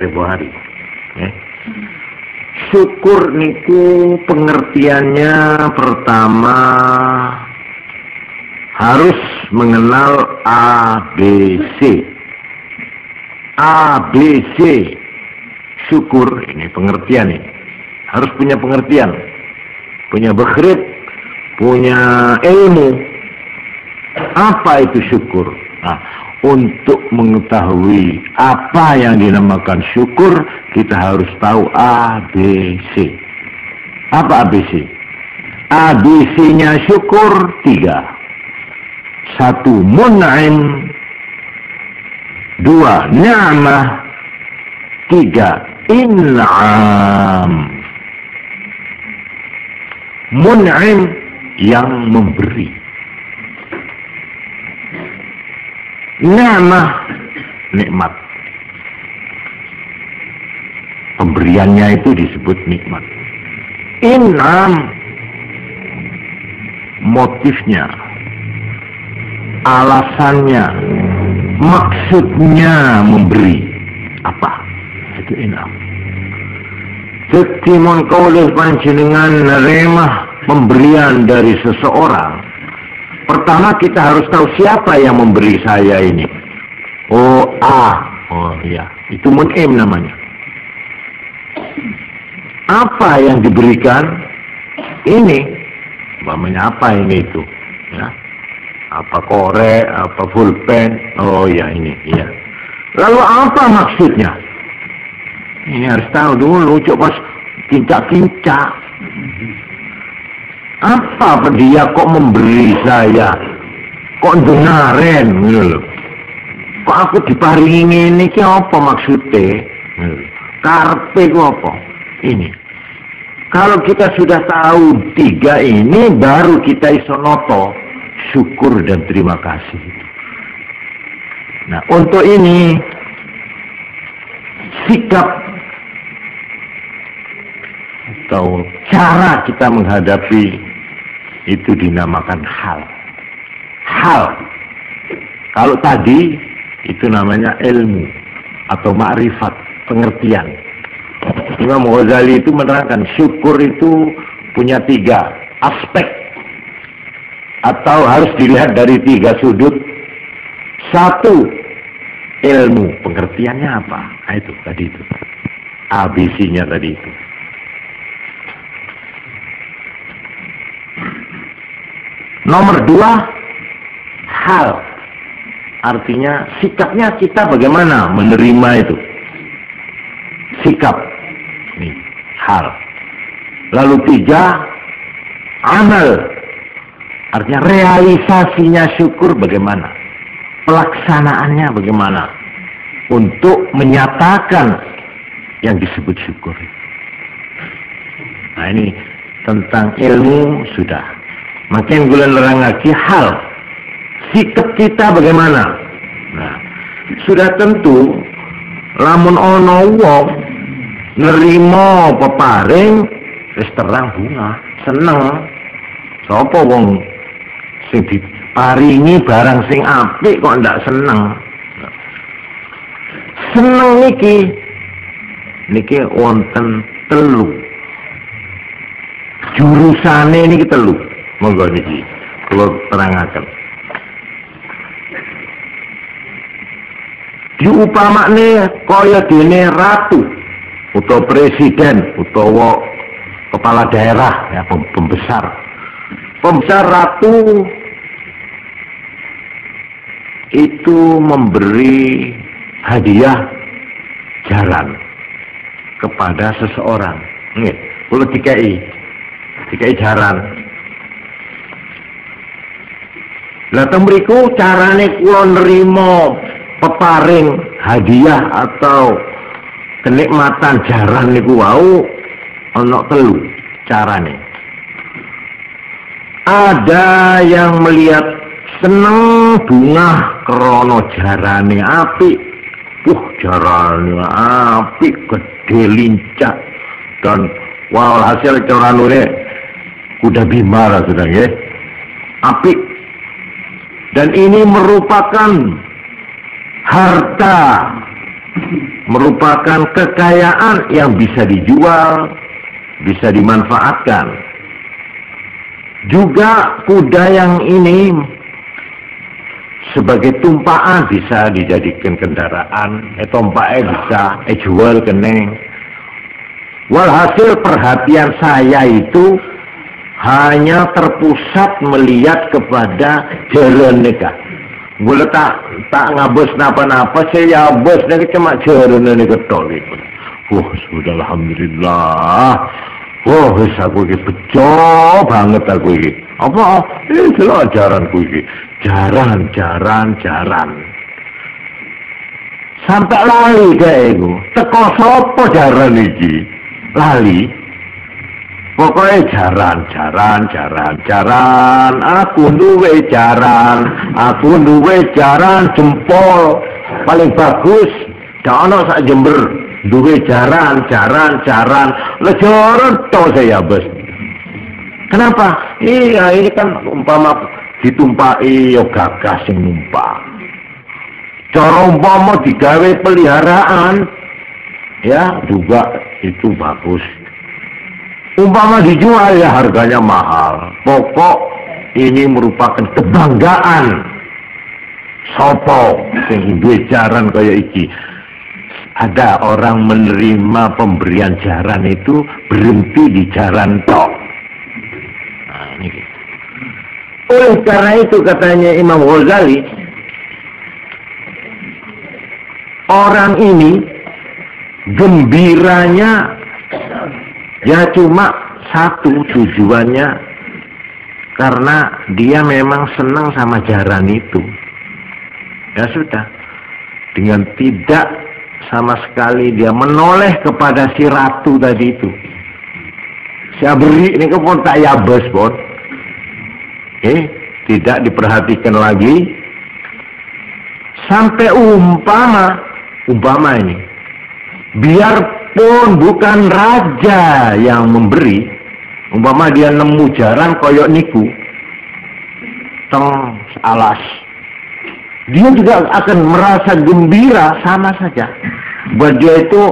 ribu hari. Syukur niku pengertiannya pertama harus mengenal ABC. ABC syukur ini pengertian ini harus punya pengertian, punya bekhrib, punya ilmu. Apa itu syukur? Nah, untuk mengetahui apa yang dinamakan syukur, kita harus tahu ABC. Apa ABC? ABC-nya syukur 3. 1 mun'im, 2 ni'mah, 3 in'am. Mun'im yang memberi, ni'mah nikmat, pemberiannya itu disebut nikmat. In'am motifnya, alasannya, maksudnya memberi apa, itu in'am. Jadi mengkaulah panjenengan nerima pemberian dari seseorang, pertama kita harus tahu siapa yang memberi saya ini. Oh ya, itu mun'im namanya. Apa yang diberikan ini, namanya apa ini itu? Ya, apa korek, apa pulpen? Oh ya ini, ya. Lalu apa maksudnya? Ini harus tahu dulu, coba kincak-kincak. Apa dia kok memberi saya? Kok denaren? Kok aku diparingi ini? Apa maksudnya? Karpe apa? Ini. Kalau kita sudah tahu 3 ini, baru kita iso noto syukur dan terima kasih. Nah, untuk ini sikap atau cara kita menghadapi itu dinamakan hal. Kalau tadi itu namanya ilmu atau ma'rifat, pengertian. Imam Ghazali itu menerangkan syukur itu punya 3 aspek atau harus dilihat dari 3 sudut. 1 ilmu, pengertiannya apa? Nah, itu tadi itu ABC-nya tadi itu. Nomor 2 hal, artinya sikapnya kita bagaimana menerima itu. Sikap, nih, hal. Lalu 3 amal, artinya realisasinya syukur bagaimana, pelaksanaannya bagaimana untuk menyatakan yang disebut syukur. Nah, ini tentang ilmu sudah. Makin bulan lerang lagi hal, sikap kita bagaimana. Nah, sudah tentu lamun ono wong nerimo peparing wis terang bunga, seneng. Sapa wong sing diparingi barang sing apik kok ndak seneng. Seneng niki wonten 3 jurusane niki 3. Monggo niki kula terangaken. Diupamakne kaya dene ratu utawa presiden utawa kepala daerah ya, pembesar ratu itu memberi hadiah jaran kepada seseorang. Nggih, kula dikai jaran. Lah temriku carane kula nerima peparing hadiah atau kenikmatan jaran niku wau ana 3 carane. Ada yang melihat seneng bunga krana jarane apik. Jarane apik, gede, lincah dan walhasil cara nure kuda bima lah sudah nggih. Apik. Dan ini merupakan harta merupakan kekayaan yang bisa dijual, bisa dimanfaatkan. Juga kuda yang ini sebagai tumpaan bisa dijadikan kendaraan, tumpaknya bisa jual keneng. Walhasil perhatian saya itu hanya terpusat melihat kepada jalan nikah. Boleh tak ngabus napa-napa, saya bos nih cuma jalan nikah tol itu. Sudah alhamdulillah. Aku ini bejo banget aku ini. Apa? Jelas jaranku ini. Jaran. Sampai lali kayak itu. Teko sopo jaran ini. Lali. Pokoknya jaran. Aku duwe jaran jempol. Paling bagus. Jangan sak Jember. Duwe jaran. Lejoran toh saya bos. Kenapa? Iya ini kan umpama ditumpai yo gagas sing numpak. Cara umpama digawe peliharaan ya juga itu bagus. Umpama dijual ya harganya mahal. Pokok ini merupakan kebanggaan sopo sing duwe jaran kaya iki. Ada orang menerima pemberian jaran itu berhenti di jaran tok. Nah, ini. Oleh karena itu katanya Imam Ghazali, orang ini gembiranya ya cuma satu tujuannya, karena dia memang senang sama jaran itu. Ya sudah, dengan tidak sama sekali dia menoleh kepada si ratu tadi itu. Saya beri ini kepon tak ya bos bon. Tidak diperhatikan lagi. Sampai umpama ini, biarpun bukan raja yang memberi, umpama dia nemu jaran koyok niku, teng alas, dia juga akan merasa gembira sama saja. Buat dia itu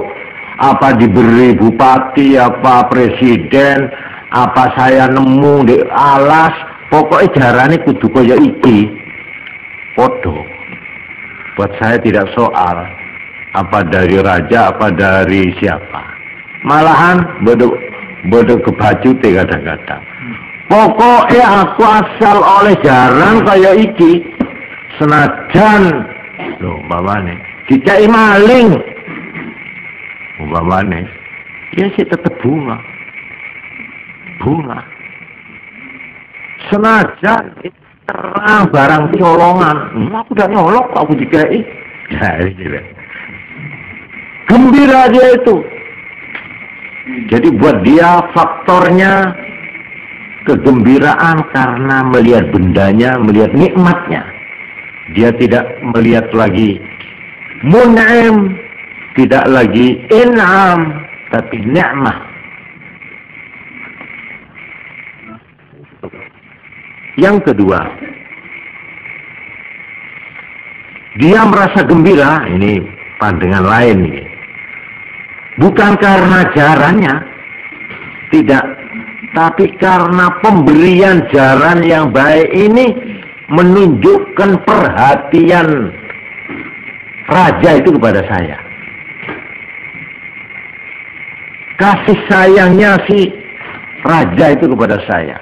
apa diberi bupati, apa presiden, apa saya nemu di alas, pokoknya jarane kudu kaya iki. Podo. Buat saya tidak soal apa dari raja, apa dari siapa. Malahan bodoh kebajute kadang-kadang. Pokoknya aku asal oleh jaran kaya iki. Senajan loh umpamane dikai maling umpamane ya sih tetap bunga senajan terang barang colongan aku udah nyolok aku dikai ya ini gembira dia itu. Jadi buat dia faktornya kegembiraan karena melihat bendanya, melihat nikmatnya. Dia tidak melihat lagi mun'im, tidak lagi in'am, tapi ni'mah. Yang kedua, dia merasa gembira, ini pandangan lain ini. Bukan karena jarannya, tidak, tapi karena pemberian jaran yang baik ini menunjukkan perhatian raja itu kepada saya. Kasih sayangnya si raja itu kepada saya.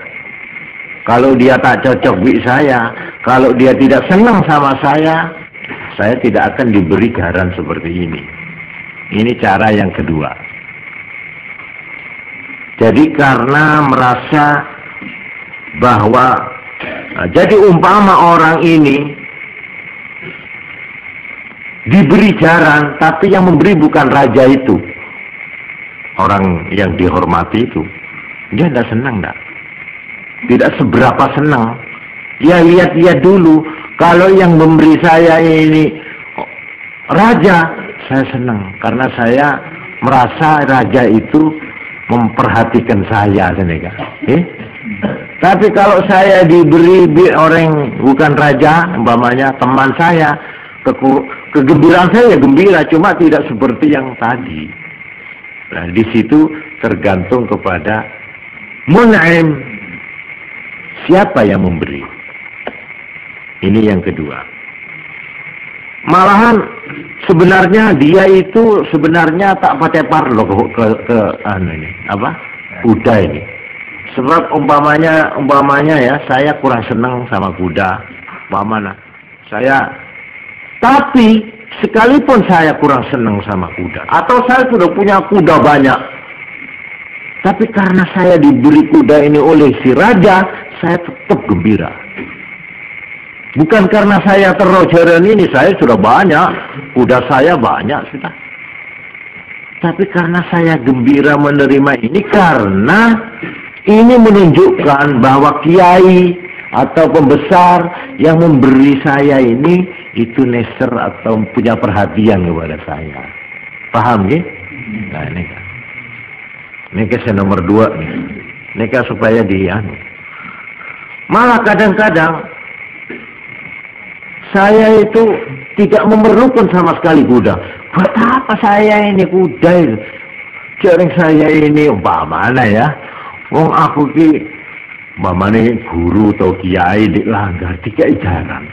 Kalau dia tak cocok dengan saya, kalau dia tidak senang sama saya tidak akan diberi jaran seperti ini. Ini cara yang kedua. Jadi karena merasa bahwa jadi umpama orang ini diberi jaran, tapi yang memberi bukan raja itu, orang yang dihormati itu, dia tidak senang, tidak seberapa senang. Ya lihat-lihat dulu, kalau yang memberi saya ini raja, saya senang karena saya merasa raja itu memperhatikan saya, Tapi kalau saya diberi orang bukan raja, umpamanya teman saya, kegembiraan saya ya gembira, cuma tidak seperti yang tadi. Nah, di situ tergantung kepada mun'im, siapa yang memberi. Ini yang kedua. Malahan sebenarnya dia itu sebenarnya tak pakai parlo ke ini apa? Kuda ini. Sebab umpamanya ya, saya kurang senang sama kuda, umpamanya tapi sekalipun saya kurang senang sama kuda, atau saya sudah punya kuda banyak, tapi karena saya diberi kuda ini oleh si raja, saya tetap gembira. Bukan karena saya terrojaran ini, saya sudah banyak, kuda saya banyak sudah. Tapi karena saya gembira menerima ini, karena ini menunjukkan bahwa kiai atau pembesar yang memberi saya ini itu neser atau punya perhatian kepada saya. Paham ya? Nah ini kisah nomor 2 nih. Ini supaya malah kadang-kadang saya itu tidak memerlukan sama sekali kuda. Buat apa saya ini kuda itu? Jaring saya ini umpamanya ya, wong aku ki umpamanya guru atau kiai di langgar dikai jaran.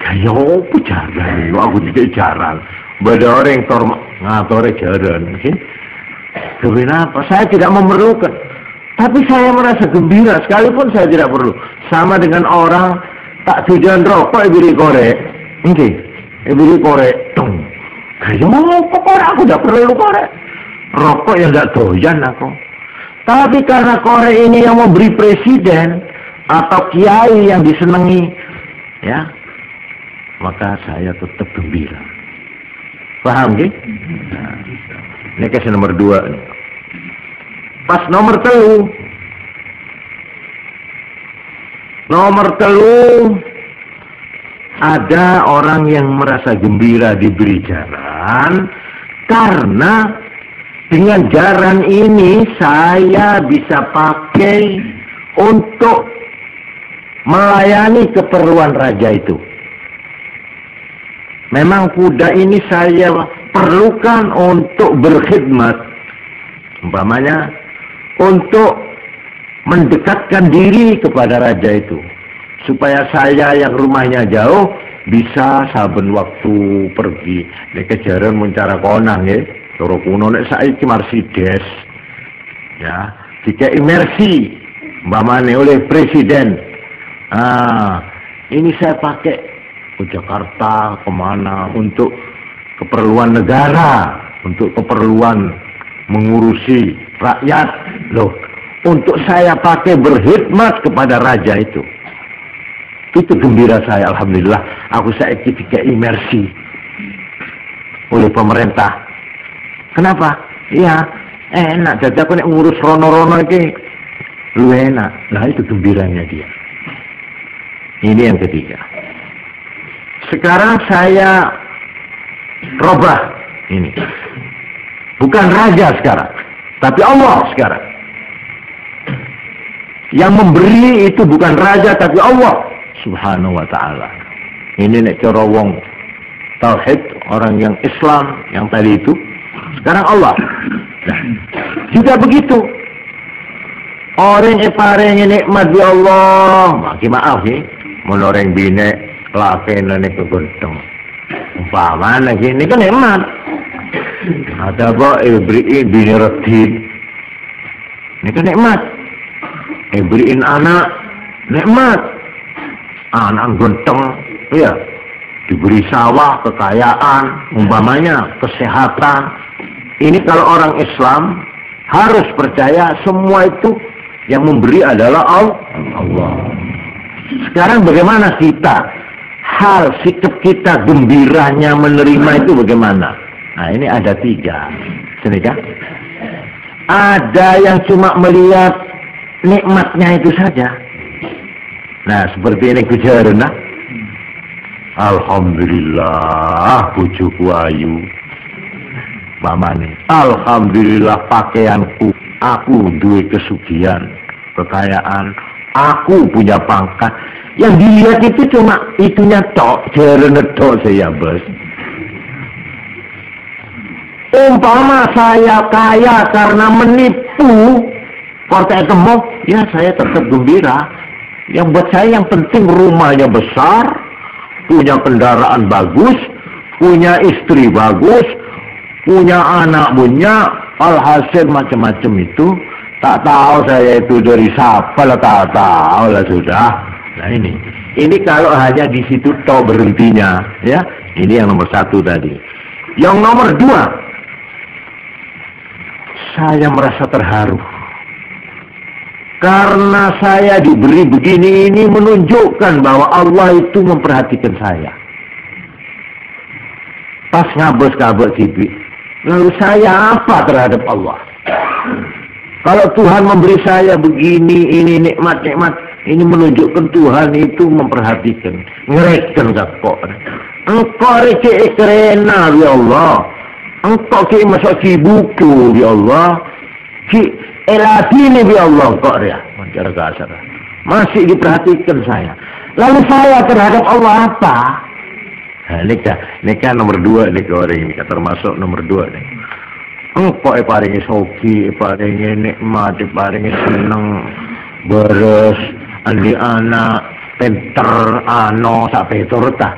Kayak apa jaran itu? Aku dikai jaran. Bada orang ngatore jaran, sih. Kenapa? Saya tidak memerlukan. Tapi saya merasa gembira sekalipun saya tidak perlu. Sama dengan orang tak tujuan rokok beri korek, beri korek, dong. Kayak apa korek? Aku tidak perlu korek. Rokok yang tidak doyan aku. Tapi karena korek ini yang memberi presiden atau kiai yang disenangi, ya, maka saya tetap gembira. Paham gak? Nah, ini kisah nomor 2 nih. Pas nomor 3. Nomor 3, ada orang yang merasa gembira diberi jaran karena dengan jaran ini saya bisa pakai untuk melayani keperluan raja itu. Memang kuda ini saya perlukan untuk berkhidmat, umpamanya untuk mendekatkan diri kepada raja itu, supaya saya yang rumahnya jauh bisa saben waktu pergi. Nek kejaran mencara konang ya, cara kuno nek saiki Mercedes, ya, dikai mercy, umpamanya oleh presiden. Ini saya pakai ke Jakarta kemana untuk keperluan negara, untuk keperluan mengurusi rakyat loh. Untuk saya pakai berkhidmat kepada raja itu gembira saya. Alhamdulillah, aku saya dikai mercy oleh pemerintah. Kenapa? Ya enak, jadi aku nek ngurus rono-rono iki lu enak. Nah itu gembiranya dia. Ini yang ketiga. Sekarang saya robah ini, bukan raja sekarang, tapi Allah sekarang. Yang memberi itu bukan raja tapi Allah Subhanahu wa ta'ala. Ini nek cara wong tauhid, orang yang Islam yang tadi itu, sekarang Allah. Nah, juga begitu. Orang yang paling nikmat di Allah, maki maaf nih, menoreng bine laken nek kegontong. Umpama lagi ini kan nikmat. Ada apa beri bine reti. Ini kan nikmat. Beriin anak nikmat, anak genteng, ya, diberi sawah, kekayaan, umpamanya kesehatan. Ini kalau orang Islam harus percaya semua itu yang memberi adalah Allah. Sekarang bagaimana kita? Hal sikap kita gembiranya menerima itu bagaimana? Nah ini ada 3. Sini kan? Ada yang cuma melihat nikmatnya itu saja. Nah seperti ini kujaran, alhamdulillah bojoku ayu, mamane, alhamdulillah pakaianku, aku duwe kesugihan, kekayaan, aku punya pangkat. Yang dilihat itu cuma itunya tok, jalan tok saya bos. Umpama saya kaya karena menipu partai gemuk, ya saya tetap gembira. Yang buat saya yang penting rumahnya besar, punya kendaraan bagus, punya istri bagus, punya anak punya, alhasil macam-macam itu. Tak tahu saya itu dari siapa lah, tak tahu lah sudah. Nah ini kalau hanya di situ toh berhentinya, ya. Ini yang nomor 1 tadi. Yang nomor 2, saya merasa terharu karena saya diberi begini, ini menunjukkan bahwa Allah itu memperhatikan saya. Pas ngabos-ngabos sipi, lalu saya apa terhadap Allah? Kalau Tuhan memberi saya begini, ini nikmat-nikmat, ini menunjukkan Tuhan itu memperhatikan. Ngereken kok. Engkau receh kerena ya Allah. Engkau ki masuk si buku ya Allah. Ki eladini ya Allah kok ya. Cara kasar. Masih diperhatikan saya. Lalu saya terhadap Allah apa? Nah, ini kan nomor 2 nih orang ini, termasuk nomor 2 nih. Engkau paringi soki, paringi nikmat, paringi seneng, beres, andi anak, pinter, ano, sampai turta.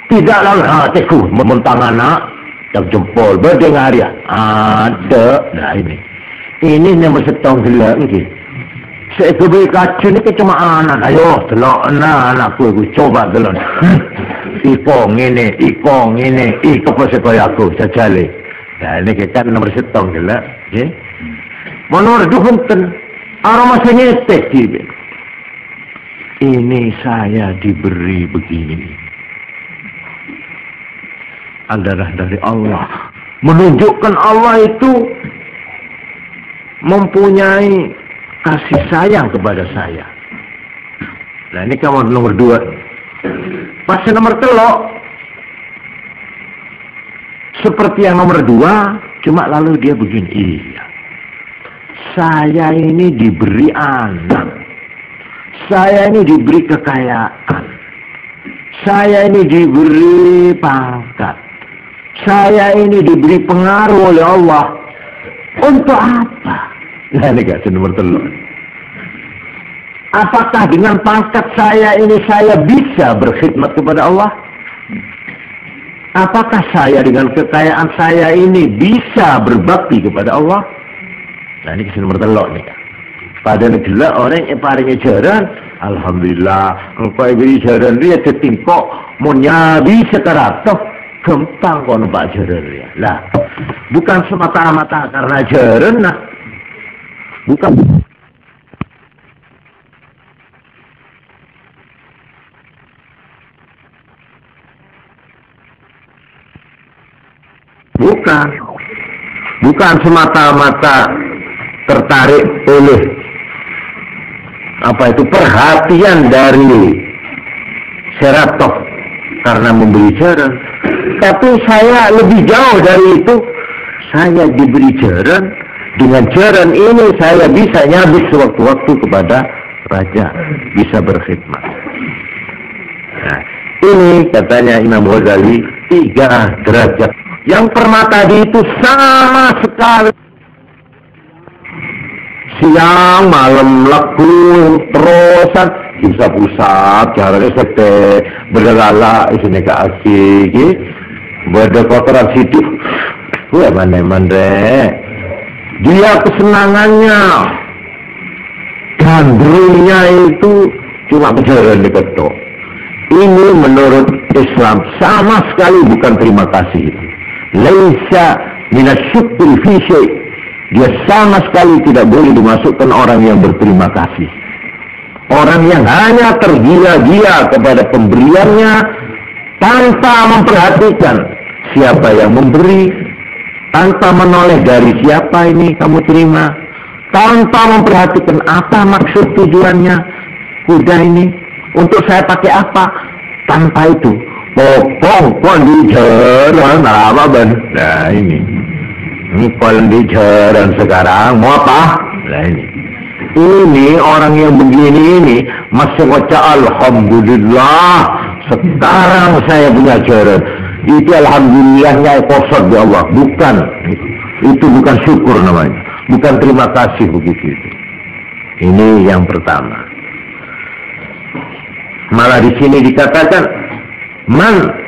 Tidak lalu hatiku mementang anak, tak jempol, berdengar ya. Ada, nah ini nomor 1 gila ini. Saya kebeli kacun ini cuma anak, ayo, telok anakku, coba telok. Ikong ini, ikong pasal aku, cacale. Nah, ini kan nomor 1 gila, ya. Nomor 2 punten, aroma senyetek gitu. Ini saya diberi begini. Adalah dari Allah. Menunjukkan Allah itu mempunyai kasih sayang kepada saya. Nah, ini kamu nomor 2. Pasal nomor 3. Seperti yang nomor 2, cuma lalu dia begini, iya. Saya ini diberi anak. Saya ini diberi kekayaan. Saya ini diberi pangkat. Saya ini diberi pengaruh oleh Allah. Untuk apa? Nah, ini kasih nomor 3. Apakah dengan pangkat saya ini saya bisa berkhidmat kepada Allah? Apakah saya dengan kekayaan saya ini bisa berbakti kepada Allah? Nah, ini kisah nomor 3 nih. Pada negara orang yang paling jaran, alhamdulillah, engkau beri jaran dia tertingkok, menyabi sekaratok, gempang kau nampak jaran dia. Lah, bukan semata-mata karena jaran, nah, bukan. Bukan semata-mata tertarik oleh perhatian dari Seratov karena memberi jaran, tapi saya lebih jauh dari itu. Saya diberi jaran, dengan jaran ini saya bisa nyabis sewaktu-waktu kepada raja, bisa berkhidmat. Nah, ini katanya Imam Ghazali 3 derajat. Yang pertama tadi itu sama sekali. Siang, malam, lagu, terusan, pusat-pusat, caranya sete, berlala, isinya ke asik, berdekotoran situ. Wah, mana-mana. Dia kesenangannya, gandrungnya itu cuma berjalan di ketok. Ini menurut Islam sama sekali bukan terima kasih. Laisa minasyukri fi syai'. Dia sama sekali tidak boleh dimasukkan orang yang berterima kasih. Orang yang hanya tergila-gila kepada pemberiannya tanpa memperhatikan siapa yang memberi, tanpa menoleh dari siapa ini kamu terima, tanpa memperhatikan apa maksud tujuannya kuda ini, untuk saya pakai apa, tanpa itu pokok di jalan apa ben. Nah ini kalau di jalan sekarang mau apa? Nah ini orang yang begini ini masih baca alhamdulillah sekarang saya punya jaran. Itu alhamdulillahnya kosong ya Allah. Bukan. Itu bukan syukur namanya. Bukan terima kasih begitu. Ini yang pertama. Malah di sini dikatakan man